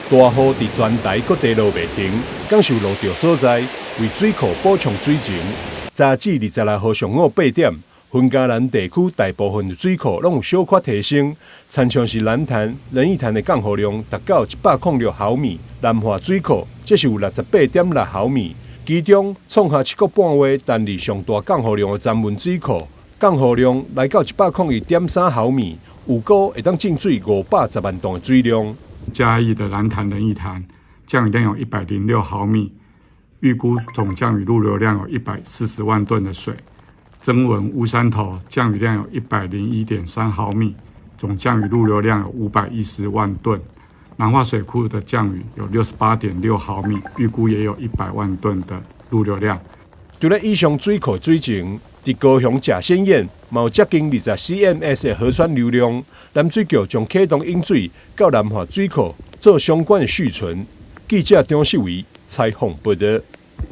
大雨伫全台各地落袂停，感受路潮所在，为水库补充水情。早至26号上午8点，云嘉南地区大部分的水库拢有小可提升，参像是南潭、仁义潭的降雨量达到106毫米，南华水库则是有68.6毫米。其中创下7个半月单日上大降雨量的詹文水库，降雨量来到101.3毫米，有估会当进水510万吨的水量。嘉义的南潭仁义潭降雨量有106毫米，预估总降雨路流量有140万吨的水。曾文乌山头降雨量有101.3毫米，总降雨路流量有510万吨。南化水库的降雨有68.6毫米，预估也有100万吨的路流量。除了以上水库水情，伫高雄甲仙堰嘛有接近20 cms 的河川流量，南水局将启动引水到南华水库做相关的蓄存。记者张世维采访报道。